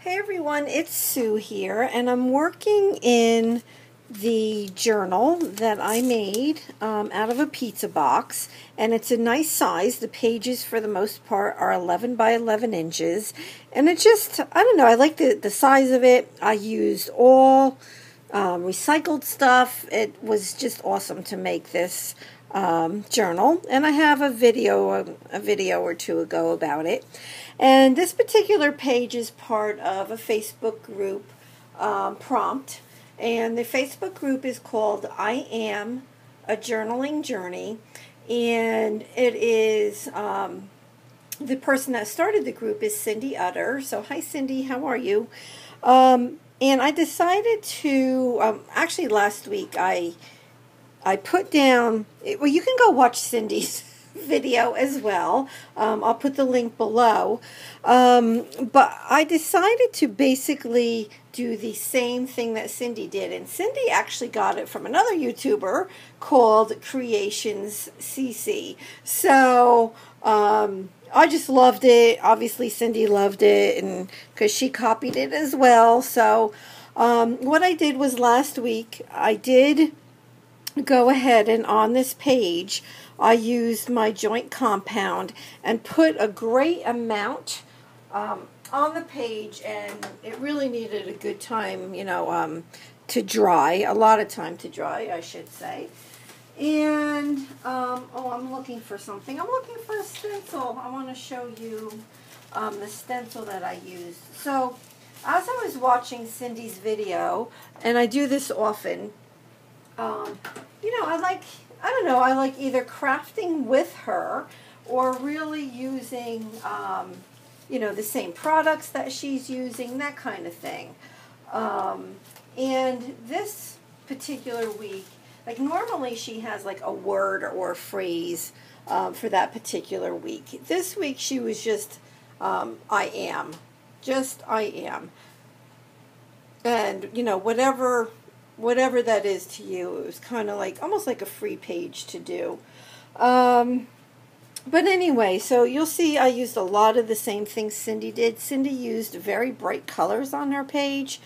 Hey everyone, it's Sue here, and I'm working in the journal that I made out of a pizza box, and it's a nice size. The pages, for the most part, are 11 by 11 inches, and it just, I don't know, I like the size of it. I used all recycled stuff. It was just awesome to make this journal, and I have a video or two ago about it. And this particular page is part of a Facebook group prompt, and the Facebook group is called I Am a Journaling Journey, and it is the person that started the group is Cindy Utter. So hi Cindy, how are you? And I decided to actually last week I put down, well, you can go watch Cindy's video as well. I'll put the link below. But I decided to basically do the same thing that Cindy did. And Cindy actually got it from another YouTuber called Creations CC. So I just loved it. Obviously Cindy loved it, and because she copied it as well. So what I did was last week I did go ahead, and on this page I used my joint compound and put a great amount on the page, and it really needed a good time, to dry, a lot of time to dry, I should say. And I'm looking for something. I'm looking for a stencil. I want to show you the stencil that I used. So as I was watching Cindy's video, and I do this often, I like either crafting with her or really using, the same products that she's using, that kind of thing. And this particular week, like normally she has like a word or a phrase for that particular week. This week she was just, I am. Just I am. And, whatever that is to you, it was kind of like almost like a free page to do. But anyway, so you'll see I used a lot of the same things Cindy did. Cindy used very bright colors on her page,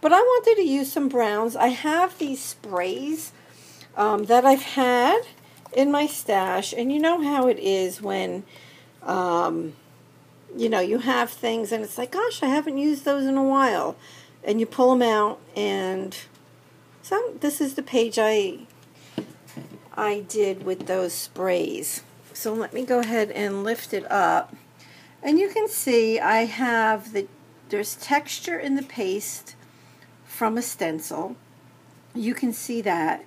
but I wanted to use some browns. I have these sprays that I've had in my stash, and you know how it is when you have things and it's like, gosh, I haven't used those in a while, and you pull them out, and so this is the page I did with those sprays. So let me go ahead and lift it up. And you can see I have there's texture in the paste from a stencil. You can see that.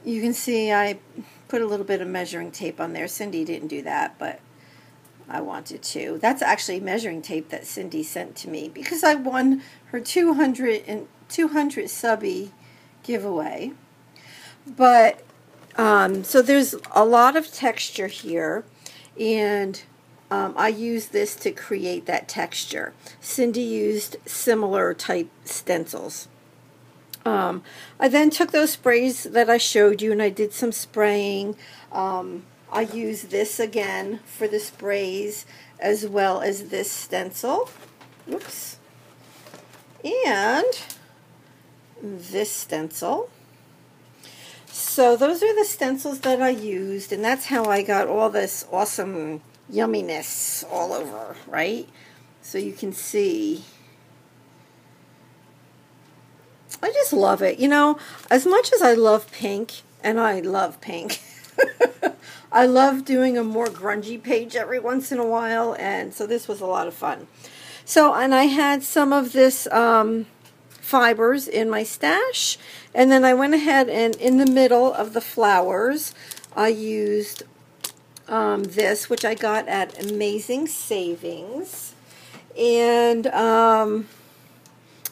You can see I put a little bit of measuring tape on there. Cindy didn't do that, but I wanted to. That's actually measuring tape that Cindy sent to me because I won her 200 subby giveaway. But so there's a lot of texture here, and I used this to create that texture. Cindy used similar type stencils. I then took those sprays that I showed you and I did some spraying. I used this again for the sprays as well as this stencil. Oops. And this stencil. So those are the stencils that I used, and that's how I got all this awesome yumminess all over, right? So you can see. I just love it. As much as I love pink, and I love pink, I love doing a more grungy page every once in a while, and so this was a lot of fun. So, and I had some of this fibers in my stash, and then I went ahead and in the middle of the flowers I used this, which I got at Amazing Savings, and I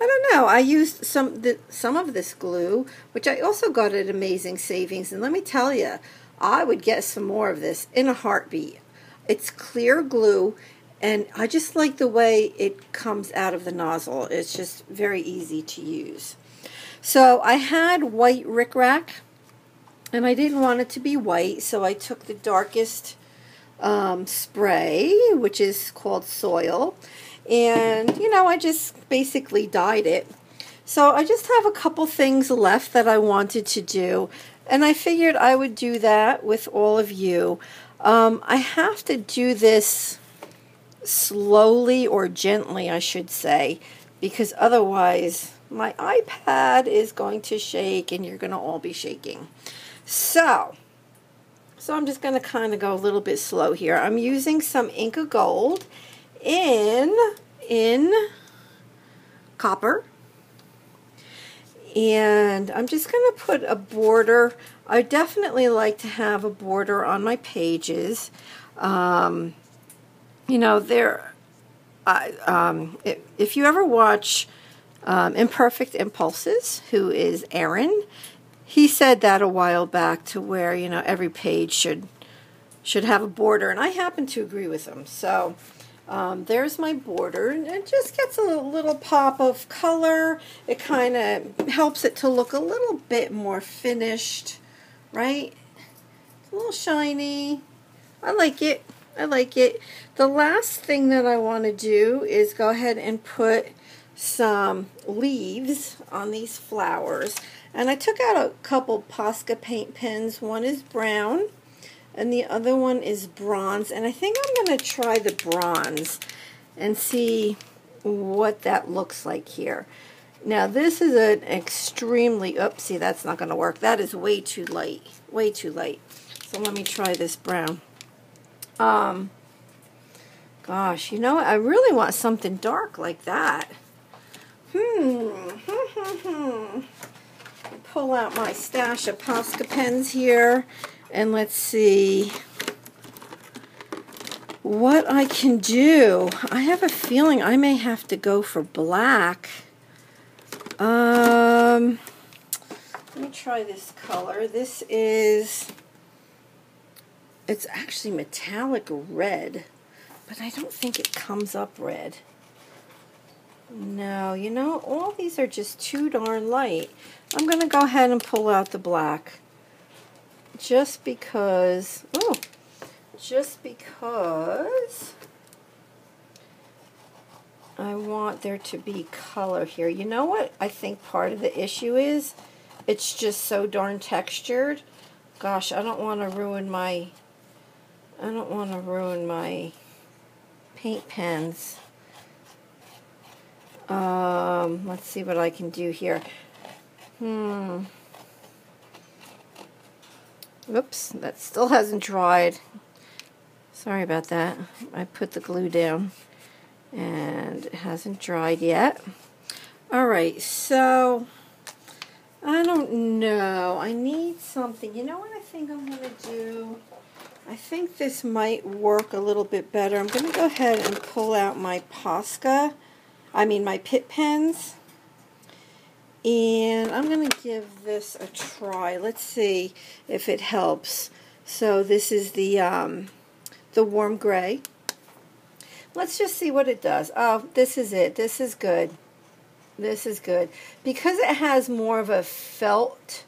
don't know, I used some of this glue, which I also got at Amazing Savings, and let me tell you, I would get some more of this in a heartbeat. It's clear glue, and I just like the way it comes out of the nozzle. It's just very easy to use. So I had white Rick Rack, and I didn't want it to be white, so I took the darkest spray, which is called Soil, And, you know, I just basically dyed it. So I just have a couple things left that I wanted to do, and I figured I would do that with all of you. I have to do this slowly, or gently I should say, because otherwise my iPad is going to shake and you're going to all be shaking. So I'm just going to kind of go a little bit slow here. I'm using some Inka Gold in copper. And I'm just going to put a border. I definitely like to have a border on my pages. You know, if you ever watch Imperfect Impulses, who is Aaron, he said that a while back, to where, you know, every page should have a border, and I happen to agree with him. So there's my border, and it just gets a little pop of color. It kind of helps it to look a little bit more finished, right? It's a little shiny. I like it. I like it. The last thing that I want to do is go ahead and put some leaves on these flowers. And I took out a couple Posca paint pens. One is brown and the other one is bronze. And I think I'm going to try the bronze and see what that looks like here. Now this is an extremely, oopsie, that's not going to work. That is way too light. Way too light. So let me try this brown. Gosh, you know, I really want something dark like that. Pull out my stash of Posca pens here, and let's see what I can do. I have a feeling I may have to go for black. Let me try this color. This is, it's actually metallic red, but I don't think it comes up red. No, you know, all these are just too darn light. I'm going to go ahead and pull out the black. Just because, I want there to be color here. You know what I think part of the issue is? It's just so darn textured. Gosh, I don't want to ruin my paint pens. Let's see what I can do here. Oops, that still hasn't dried. Sorry about that. I put the glue down and it hasn't dried yet. Alright, so I don't know. I need something. You know what I think I'm going to do? I think this might work a little bit better. I'm going to go ahead and pull out my my Pitt pens, and I'm going to give this a try. Let's see if it helps. So this is the warm gray. Let's just see what it does. Oh, this is it. This is good. This is good. Because it has more of a felt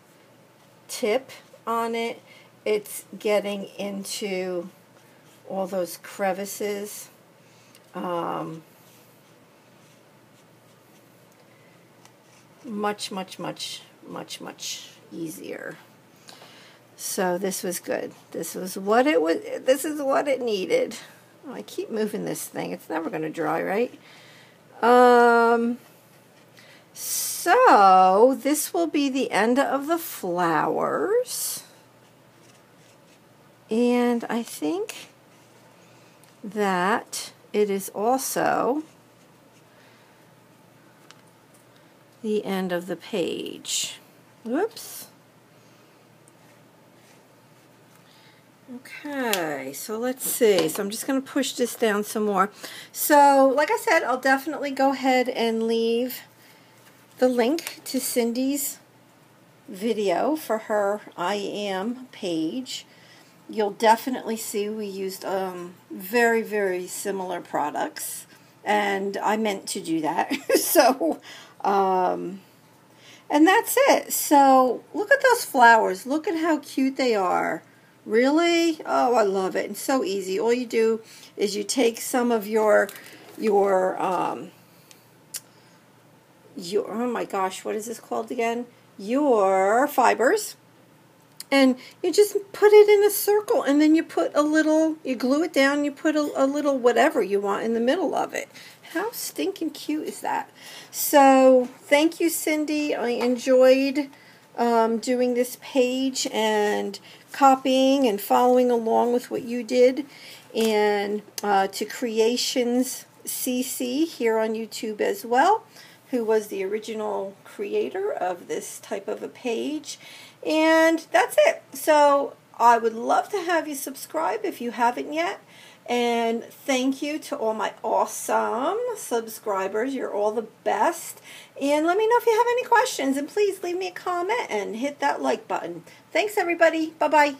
tip on it, it's getting into all those crevices. Much easier. So this was good. This is what it needed. Oh, I keep moving this thing. It's never going to dry, right? So this will be the end of the flowers. And I think that it is also the end of the page. Whoops. Okay, so let's see. So I'm just going to push this down some more. So, like I said, I'll definitely go ahead and leave the link to Cindy's video for her I Am page. You'll definitely see we used very similar products, and I meant to do that. So, and that's it. So, look at those flowers. Look at how cute they are. Really? Oh, I love it. It's so easy. All you do is you take some of your your, oh my gosh, what is this called again? Your fibers. And you just put it in a circle, and then you put a little, you glue it down, you put a little whatever you want in the middle of it. How stinking cute is that? So thank you, Cindy. I enjoyed doing this page and copying and following along with what you did. And to Creations CC here on YouTube as well, who was the original creator of this type of a page. And that's it. So I would love to have you subscribe if you haven't yet. And thank you to all my awesome subscribers. You're all the best. And let me know if you have any questions. And please leave me a comment and hit that like button. Thanks, everybody. Bye-bye.